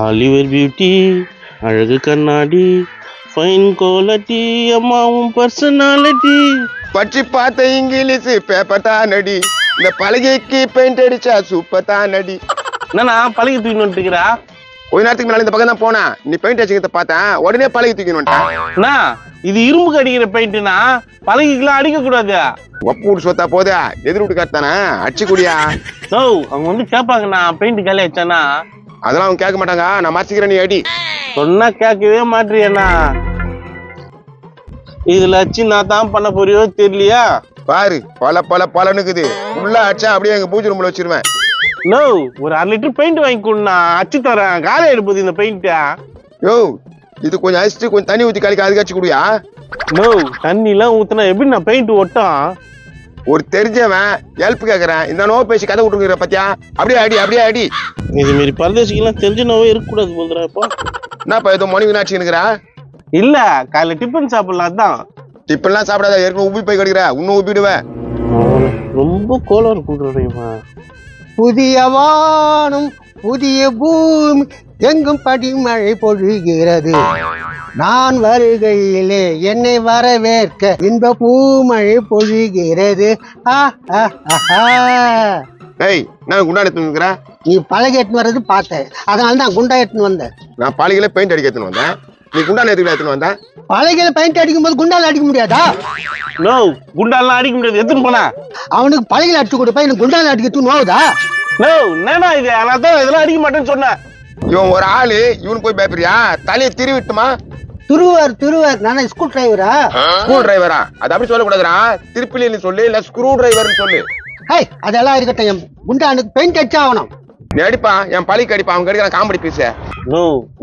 Oliver beauty, அழகு கண்ணாடி, fine quality, அம்மாவும் பர்சனாலிட்டி. பற்றி பார்த்த இங்கிலீஷ் பேப்பர் தானடி, இந்த பலகைக்கு பெயிண்ட் அடிச்சா சூப்பர் தானடி. என்னண்ணா பழகி தூக்கின்னு வந்துட்டுக்கிறா? கொஞ்ச நேரத்துக்கு முன்னாடி இந்த பக்கம் தான் போனா, நீ பெயிண்ட் அடிச்சுக்கிறத பார்த்தேன், உடனே பழகி தூக்கின்னு. இது இரும்புக்கு அடிக்கிற பெயிண்ட்னா பழகிக்கலாம் அடிக்க கூடாது. ஒப்பு விட்டு சொத்தா போதா, எதிர் வீட்டு காத்தானே அடிச்சு கூடியா. அவங்க வந்து கேட்பாங்கண்ணா பெயிண்ட் காலி ஆச்சானா. அதெல்லாம் அவங்க கேட்க மாட்டாங்க, நான் மறைச்சிக்கிறேன், நீ அடி. சொன்னா கேட்கவே மாட்டேறியண்ணா. இதுல அச்சு நான் தான் பண்ண போறியோ தெரியலையா? பாரு பலனுக்குது உள்ள அடிச்சா அப்படியே எங்க பூஜை ரூம்ல வச்சிருவேன். ஒரு 1/2 லிட்டர் பெயிண்ட் வாங்கி கொடுண்ணா, அச்சு தரேன். காலை எடுப்பது இந்த பெயிண்ட. இது கொஞ்சம் அடிச்சுட்டு கொஞ்சம் தண்ணி ஊத்தி கலக்கி அதுக்கு அடிச்சு குடியா. தண்ணி எல்லாம் ஊத்துனா எப்படி நான் பெயிண்ட் ஒட்டும்? ஒரு தெரிஞ்சவன் ஹெல்ப் கேக்குறேன், இந்த நோவை பேசி கதை விட்டுருக்கிற பத்தியா. அப்படியே அடி. இது மாரி பரதேசிக்கெல்லாம் தெரிஞ்ச நோவே இருக்கக்கூடாது போதுரா. இப்போ என்னப்பா ஏதோ மணிக்கு நாச்சுக்கிறா? இல்ல காலைல டிஃபன் சாப்பிடலாம் தான். டிஃபன்லாம் சாப்பிடாத, ஏற்கனவே உப்பி போய் கிடைக்கிற, இன்னும் உப்பிடுவேன். ரொம்ப கோளாறு கூடுறா. புதிய வானம் புதிய பூமி எங்கும் படிமழை பொழிகிறது, நான் வருகையிலே என்னை வரவேற்க இன்ப பூமழை பொழிகிறது. நான் குண்டா எடுத்துக்கிற, நீ பழக எடுத்துன்னு வர்றது பார்த்தேன், அதனால தான் குண்டா எடுத்துன்னு வந்தேன். நான் பழகில பெயிண்ட் அடிக்க எடுத்துன்னு வந்தேன், நீ குண்டா எடுத்துன்னு வந்தேன். பழகில பெயிண்ட் அடிக்கும் போது குண்டால அடிக்க முடியாதா? குண்டாலாம் அடிக்க முடியாது, எடுத்துன்னு போனா. அவனுக்கு பழகில அடிச்சு கொடுப்பா, எனக்கு குண்டால அடிக்க நோவுதா? இது இதெல்லாம் அடிக்க மாட்டேன்னு சொன்னேன். இவன் ஒரு ஆளு, இவனு போய் பயப்படுறியா? தலையை திருவிட்டுமா? துருவர் நானே ஸ்கூல் டிரைவரா? ஸ்கூல் டிரைவரா? அது அப்படி சொல்லக்கூடாதுரா, திருப்பிலி சொல்லு, இல்ல ஸ்க்ரூ டிரைவர் சொல்லு. அதெல்லாம் இருக்கட்டும், என் குண்டானுக்கு பெயிண்ட் அடிச்சா ஆகணும். நீ அடிப்பா, என் பழிக்கு அடிப்பா, அவங்க அடிக்கிற காமெடி பீஸ்.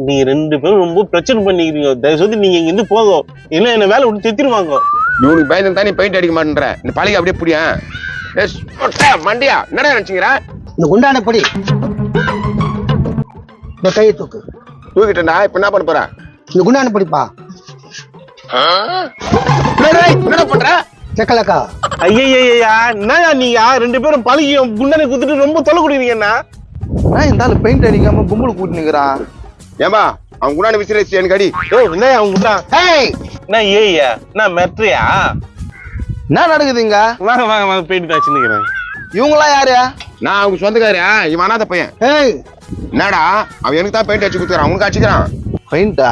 நீங்க 2 பேரும் ரொம்ப பிரச்சனை பண்ணிக்கிறீங்க. தயவுசெய்து நீங்க இங்க இருந்து போகும், இல்ல என்ன வேலை விட்டு தித்திருவாங்க. இவனுக்கு பயந்து தான் நீ பெயிண்ட் அடிக்க மாட்டேன்ற, இந்த பழிக்கு அப்படியே புடியா மண்டியா. என்னடா நினைச்சுக்கிறா? இந்த குண்டான பொடி இந்த கையை தூக்கிட்டா. இப்ப என்ன பண்ண போற? இந்த குண்டான பொடிப்பா. என்ன பண்ற? செக்கலக்கா. ஐயா என்னயா நீங்க 2 பேரும் பழகி குண்டனை குத்துட்டு ரொம்ப தொலை குடிக்கிறீங்கன்னா? இருந்தாலும் பெயிண்ட் அடிக்காம கும்பல் கூட்டினுக்குறான். ஏம்பா அவன் குண்டான விசிறச்சு எனக்கு அடி. என்ன அவங்க குண்டா? என்ன ஏய்யா நான் மெட்ரியா? என்ன நடக்குதுங்க? வாங்க பெயிண்ட் தான் சின்னுக்கிறேன். இவங்களாம் யாரு? நான் அவங்க சொந்தக்காரியா, இவன் அனாத பையன். என்னடா அவன் எனக்கு தான் பெயிண்ட் அடிச்சு குத்துறான், அவனுக்கு அடிச்சுக்கிறான். பெயிண்டா?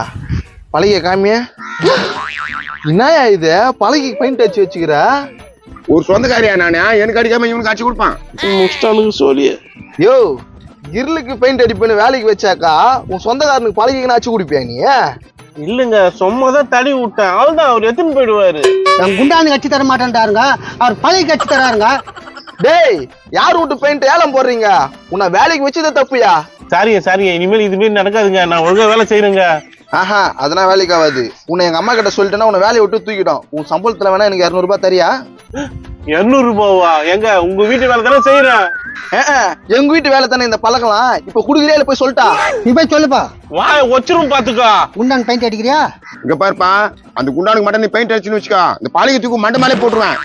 பழகிய காமிய. என்னயா இது பழகி பெயிண்ட் அடிச்சு வச்சுக்கிற? ஒரு சொந்தக்காரியா நானே, எனக்கு அடிக்காம இவனுக்கு அடிச்சு கொடுப்பான். சொல்லிய கிர்லுக்கு பெயிண்ட் அடிப்புன்னு வேலைக்கு வச்சாக்கா உன் சொந்தக்காரனுக்கு பழகிக்கு அடிச்சு குடிப்பியா நீ? இல்லங்க சும்மாதான் தடி விட்டேன், அவள்தான் அவர் எத்தனை போயிடுவாரு. நான் குண்டானு கட்சி தர மாட்டேன்டாருங்க, அவர் பழகி கட்சி தராருங்க. டேய் யார் வீட்டு பெயிண்ட் ஏலம் போடுறீங்க? உன்னை வேலைக்கு வச்சதே தப்புயா. சாரிங்க இனிமேல் இதுமாரி நடக்காதுங்க, நான் ஒழுங்கா வேலை செய்யறேங்க. அதெல்லாம் வேலைக்கு ஆகாது. உன்னை எங்க அம்மா கிட்ட சொல்லிட்டேன்னா உன்னை வேலையை விட்டு தூக்கிடும். உன் சம்பளத்துல வேணா எனக்கு 200 ரூபாய் தரியா? 200 ரூபாவா? எங்க உங்க வீட்டு வேலை தானே செய்யறேன். எங்க வீட்டு வேலை தானே இந்த பழக்கலாம். இப்ப குடுக்குறியா போய் சொல்லிட்டா? நீ போய் சொல்லுப்பா. வச்சிரும் பாத்துக்கோ. குண்டான் பெயிண்ட் அடிக்கிறியா? இங்க பாருப்பா, அந்த குண்டானுக்கு மட்டும் நீ பெயிண்ட் அடிச்சுன்னு வச்சுக்கா, இந்த பழகி தூக்கு மண்டை மேலே போட்டுருவேன்.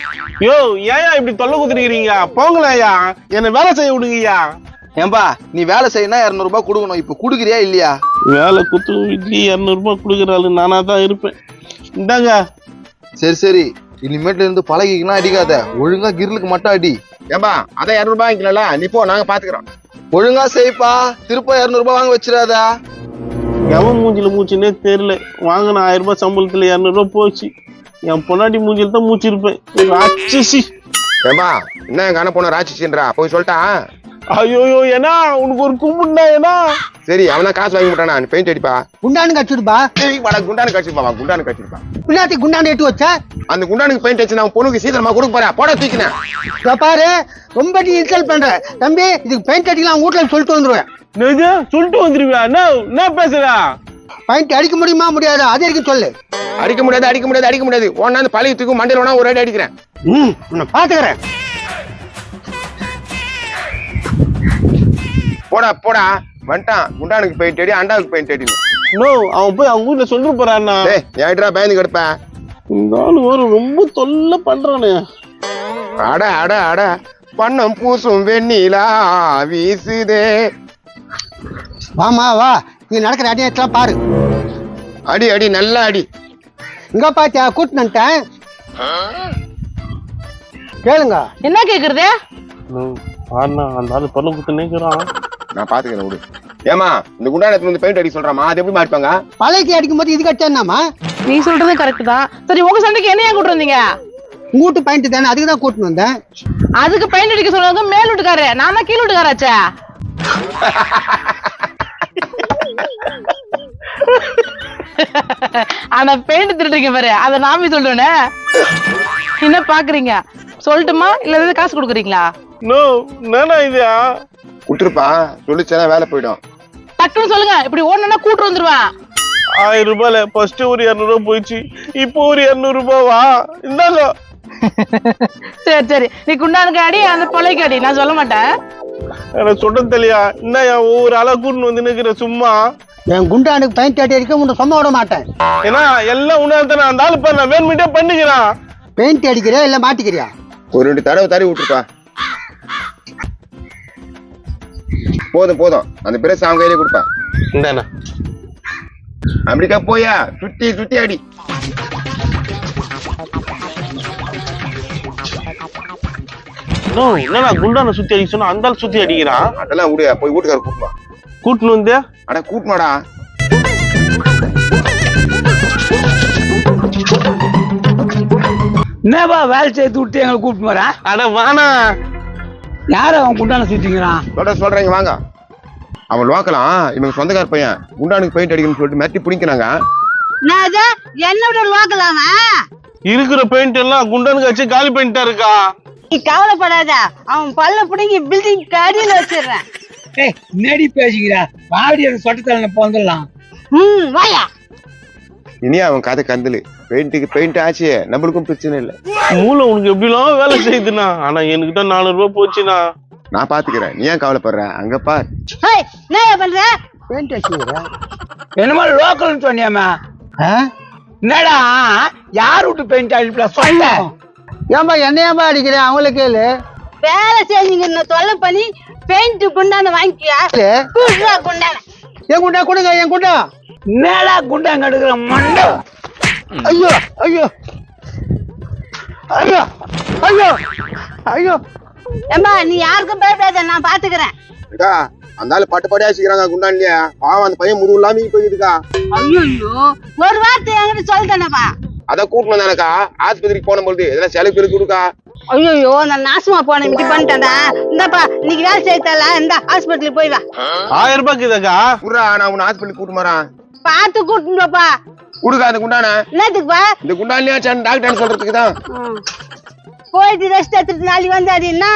ஏயா இப்படி தொல்லை குத்துறீங்க? போங்களையா, என்ன வேலை செய்ய விடுங்கய்யா. ஏன்பா நீ வேலை செய்யணும் 200 ரூபாய் கொடுக்கணும். இப்ப குடுக்குறியா இல்லையா? வேலை குத்து இட்லி 200 ரூபாய் கொடுக்குறாள், நானா தான் இருப்பேன். இந்தாங்க. சரி இனிமேட்டு இருந்து பழகிக்கலாம் அடிக்காத, ஒழுங்கா கிர்லுக்கு மட்டும் அடி. ஏம்பா அதான் 200 ரூபாய் வாங்கிக்கல, நீ போ, நாங்க பாத்துக்கிறோம். ஒழுங்கா செய்ப்பா, திருப்ப 200 ரூபாய் வாங்க வச்சிடாதா. எவன் மூஞ்சில மூச்சுன்னே தெரியல. வாங்கின 1000 ரூபாய் சம்பளத்துல 200 ரூபாய் போச்சு. என் பொன்னாடி மூஞ்சில தான் மூச்சிருப்பேன். ஏம்பா என்ன எங்க அண்ணன் போன ராட்சின்றா போய் சொல்லிட்டா? ஐயோ ஏன்னா உனக்கு ஒரு கும்பிடுனா ஏன்னா. சரி அவனா காசு வாங்கி விட்டானா, பெயிண்ட் அடிப்பா. குண்டானு கடிச்சிருப்பா. குண்டானு கடிச்சிருப்பா. பின்னாடி குண்டானு எட்டு வச்ச அந்த குண்டானுக்கு பெயிண்ட் அடிச்சு நான் பொண்ணுக்கு சீக்கிரமா கொடுக்க போறேன், போட தூக்கினேன். பாரு ரொம்ப நீ இன்சல்ட் பண்ற தம்பி. இதுக்கு பெயிண்ட் அடிக்கலாம் வீட்டுல சொல்லிட்டு வந்துருவேன். சொல்லிட்டு வந்துருவியா? என்ன பேசுறா? பெயிண்ட் அடிக்க முடியுமா முடியாது அது வரைக்கும் சொல்லு. அடிக்க முடியாது. ஒன்னா அந்த பழைய தூக்கு மண்டையில ஒன்னா ஒரு அடி அடிக்கிறேன். உன்னை பாத்துக்கிறேன். போடா வந்துட்டான். குண்டானுக்கு பெயிண்ட் அடி, அண்டாவுக்கு பெயிண்ட் அடி. அவன் போய் அவங்க வீட்டுல சொல்லிட்டு போறான்னா. ஏடா பயந்து கிடப்பேன். ரொம்ப தொல்லை பண்றானே. அட பண்ணம் பூசும் வெண்ணிலா வீசுதே. வாமா வா, நீ நடக்கிற அடியெல்லாம் பாரு. அடி அடி நல்லா அடி. இங்க பாத்தியா கூட்டினேன் கேளுங்க. என்ன கேக்குறது? பாருண்ணா அந்த ஆளு பொருளை குத்து நினைக்கிறான். நான் பாத்துக்கிறேன் விடு. ஏமா இந்த குண்டானத்துல வந்து பெயிண்ட் அடிக்க சொல்றாமா, அது எப்படி மாட்டுவாங்க? பழைக்கு அடிக்கும் போது இது கட்டாமா? நீ சொல்றது கரெக்ட் தான். சரி உங்க சண்டைக்கு என்ன ஏன் கூட்டு வந்தீங்க? உங்கூட்டு பாயிண்ட் தானே, அதுக்கு தான் கூட்டின்னு வந்தேன். அதுக்கு பெயிண்ட் அடிக்க சொன்னது மேல் வீட்டுக்காரு, நான் தான் கீழ் வீட்டுக்காராச்சே. ஆனா பெயிண்ட் திருடுறீங்க பாரு, அத நாமே சொல்றேனே. என்ன பாக்குறீங்க? சொல்லட்டுமா இல்ல காசு கொடுக்குறீங்களா? நோ நானா இதா விட்டுருப்பா, சொல்லிச்சா வேலை போயிடும். டக்குன்னு சொல்லுங்க, இப்படி ஓடனா கூட்டு வந்துருவேன். 1000 ரூபாயில ஃபர்ஸ்ட் ஒரு 200 ரூபாய் போயிடுச்சு, இப்போ ஒரு 200 ரூபாவா இந்தாங்க. சரி சரி, நீ குண்டானுக்கு அடி, அந்த பொலைக்கு அடி, நான் சொல்ல மாட்டேன். எனக்கு சொல்ல தெரியலையா? என்ன ஒவ்வொரு ஆளா கூட்டின்னு வந்து நிக்கிற சும்மா? என் குண்டானுக்கு பெயிண்ட் அடிக்க உன்னை சும்மா விட மாட்டேன். ஏன்னா எல்லாம் உணர்த்தான அந்த ஆளு பண்ண வேணுமிட்டே பண்ணிக்கிறான். பெயிண்ட் அடிக்கிறியா இல்ல மாட்டிக்கிறியா? ஒரு 2 தடவை தடவி விட்டுருப்பா. போதும் போதும், அந்த பிரஸ் அவங்க கையிலே கொடுப்பா. இந்தாண்ணா அப்படிக்கா போயா சுத்தி சுத்தி அடி. என்னடா குண்டான சுத்தி அடிக்க சொன்னா அந்த ஆள் சுத்தி அடிக்கிறான். அதெல்லாம் விடு, போய் வீட்டுக்கார கூட்டுமா. கூட்டின்னு வந்து அட கூட்டுமாடா. என்னப்பா வேலை செய்து விட்டு எங்களை கூப்பிட்டு போறேன்? அட வானா, யார அவன் குண்டான சுத்திங்கிறான்? சொல்றீங்க வாங்க. அவன் லோக்கலாம், இவங்க சொந்தக்கார பையன். குண்டானுக்கு பெயிண்ட் அடிக்கணும்னு சொல்லிட்டு மிரட்டி பிடிக்கிறாங்க. என்னோட லோக்கலாமா இருக்கிற பெயிண்ட் எல்லாம் குண்டானுக்கு வச்சு காலி பெயிண்டா இருக்கா. நீ கவலைப்படாத, அவன் பல்ல பிடிங்கி பில்டிங் கடியில வச்சிடுறேன். ஏய் நடி பேசிக்கிறா, வாடி அந்த சொட்டத்தலை போந்துடலாம். வாயா. இனி அவன் கதை கந்தலு. பெயிண்ட்டுக்கு பெயிண்ட் ஆச்சு, நம்மளுக்கும் பிரச்சனை இல்லை. மூளை உனக்கு எப்படிலாம் வேலை செய்யுதுண்ணா. ஆனா எனக்கு தான் 400 ரூபாய் போச்சுண்ணா. நான் பாத்துக்கிறேன், நீ ஏன் கவலைப்படுற? அங்க பார். என்ன பண்ற? பெயிண்ட் அடிச்சுக்கிற என்னமா லோக்கல்னு சொன்னியாமா? என்னடா யார் விட்டு பெயிண்ட் அடிப்பா சொல்ல? ஏன்பா என்னையாம்பா அடிக்கிறேன்? அவங்கள கேளு. வேலை செஞ்சீங்க தொல்லை பண்ணி பெயிண்ட் குண்டான வாங்கிக்கியா? குண்டான என் குண்டா கொடுங்க, என் குண்டா. என்னடா குண்டாங்க எடுக்கிற மண்டை? ஐயோ ஐயோ ஐயோ ஐயோ ஐயோ. ஏம்பா நீ யாருக்கும் பயப்படாத, நான் பாத்துக்கிறேன். அந்த ஆளு பட்டு பட்டு ஆச்சுக்கிறாங்க குண்டான்லயா. பாவம் அந்த பையன் முதுகு இல்லாம போயிருக்கா. ஐயோ ஒரு வார்த்தை என்கிட்ட சொல்லிட்டேனப்பா. அத கூட்டணும் தானக்கா, ஆஸ்பத்திரிக்கு போன பொழுது இதெல்லாம் செலவு பேருக்கு கொடுக்கா. ஐயோ நான் நாசமா போனேன், இப்படி பண்ணிட்டேன்டா. இந்தாப்பா இன்னைக்கு வேலை செய்யல, இந்த ஹாஸ்பிட்டலுக்கு போய் வா. 1000 ரூபாய்க்கு இதக்கா குடுறா, நான் உன்னை ஹாஸ்பிட்டலுக்கு கூட்டு மாறான். பார்த்து கூட்டுப்பா. குடுக்கா அந்த குண்டான. என்னத்துக்குப்பா? இந்த குண்டான்லயா டாக்டர் சொல்றதுக்கு தான். போயிட்டு ரெஸ்ட் எடுத்துட்டு நாளைக்கு வந்தாது என்ன?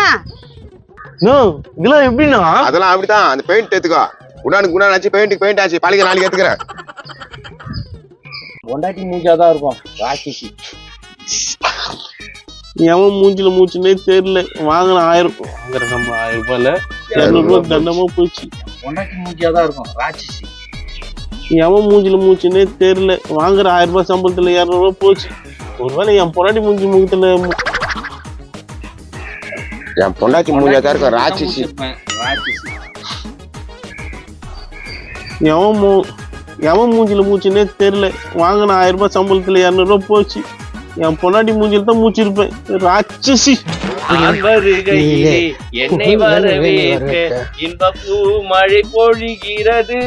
இதெல்லாம் எப்படின்னா? அதெல்லாம் அப்படிதான். அந்த பெயிண்ட் எடுத்துக்கோ. குண்டானுக்கு குண்டான் ஆச்சு, பெயிண்ட்டுக்கு பெயிண்ட் ஆச்சு. பழக நாளைக்கு எடுத்துக்கிறேன். பொண்டாட்டி மூஞ்சாதான் இருக்கும் ராட்சசி. எவன் மூஞ்சில மூச்சுன்னே தெரியல. வாங்கின 1000 வாங்குற நம்ம 1000 ரூபாயில 200 ரூபாய் தண்டமா போச்சு. பொண்டாட்டி மூஞ்சாதான் இருக்கும் ராட்சசி. எவன் மூஞ்சில மூச்சுன்னே தெரியல. வாங்குற 1000 ரூபாய் சம்பளத்துல 200 ரூபாய் போச்சு. ஒருவேளை என் பொண்டாட்டி மூஞ்சி முகத்துல என் பொண்டாட்டி மூஞ்சாதான் இருக்கும் ராட்சசி. எவன் மூஞ்சில மூச்சுன்னே தெரியல. வாங்கின 1000 ரூபாய் சம்பளத்துல 200 ரூபாய் போச்சு. என் பொண்டாட்டி மூஞ்சில தான் மூச்சிருப்பேன். ராட்சசி. என்னை வரவேற்க இன்பப்பூ மழை பொழிகிறது.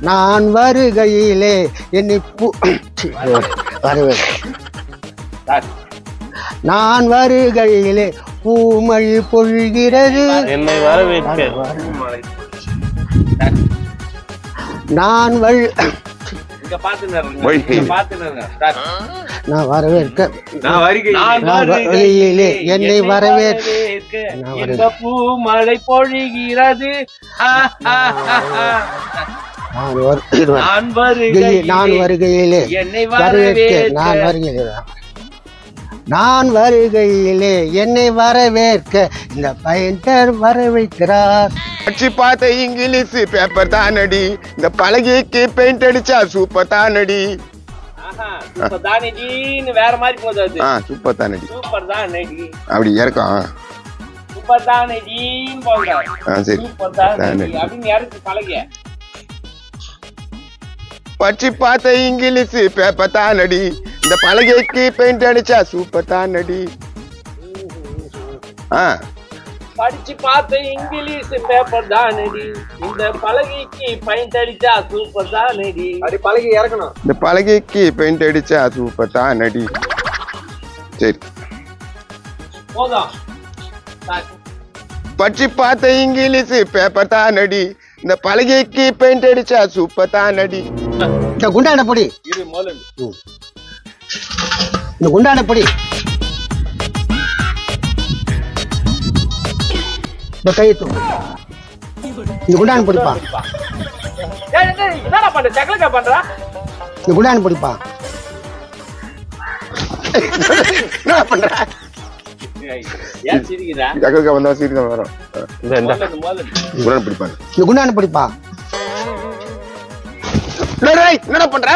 நான் வருகையிலே என்னை நான் வருகையிலே பூமழை பொழிகிறது. என்னை வரவேற்க நான் நான் வரவேற்க நான் வருகையிலே என்னை வரவேற்க இன்பப்பூ மழை பொழிகிறது. நான் வருகையிலே என்னை வரவேற்க நான் வருகையிலே என்னை வரவேற்க இந்த பெயிண்டர் வரவேற்கிறார். அடிச்சு பார்த்த இங்கிலீஷ் பேப்பர் தானடி, இந்த பலகைக்கு பெயிண்ட் அடிச்சா சூப்பர் தானடி. சூப்பர் தானடின்னு வேற மாதிரி போகுது. அது சூப்பர் தானடி. சூப்பர் தானடி அப்படி இருக்கும். சூப்பர் தானடின்னு போங்க. சரி சூப்பர் தானடி அப்படின்னு யாருக்கு பழகிய? படிச்சு பார்த்த இங்கிலீஷ் பேப்பர் தானடி, இந்த பலகைக்கு பெயிண்ட் அடிச்சா சூப்பர் தானடி. படிச்சு பார்த்த இங்கிலீஷ் பேப்பர் தானடி, இந்த பலகைக்கு பெயிண்ட் அடிச்சா சூப்பர் தானடி. அப்படி பழகி இறக்கணும். இந்த பலகைக்கு பெயிண்ட் அடிச்சா சூப்பர் தானடி. சரி போதும். படிச்சு பார்த்த இங்கிலீஷ் பேப்பர் தானடி, இந்த பலகைக்கு பெயிண்ட் அடிச்சா சூப்பர் தானடி. இந்த குண்டான பொடி, இது முதல்ல இந்த குண்டான பொடி, இந்த கையை தூக்கு. இந்த குண்டான பொடிப்பா, என்னடா பண்ற? சக்கலக்கா பண்றா? இந்த குண்டான பொடிப்பா. என்ன பண்ற? ஏன் சிரிக்கிறா? ஜகல்கா வந்தா சீரியஸா வரும். முதல்ல பிடிப்பாங்க. இந்த குண்டான பொடிப்பா. என்னடா பண்ற?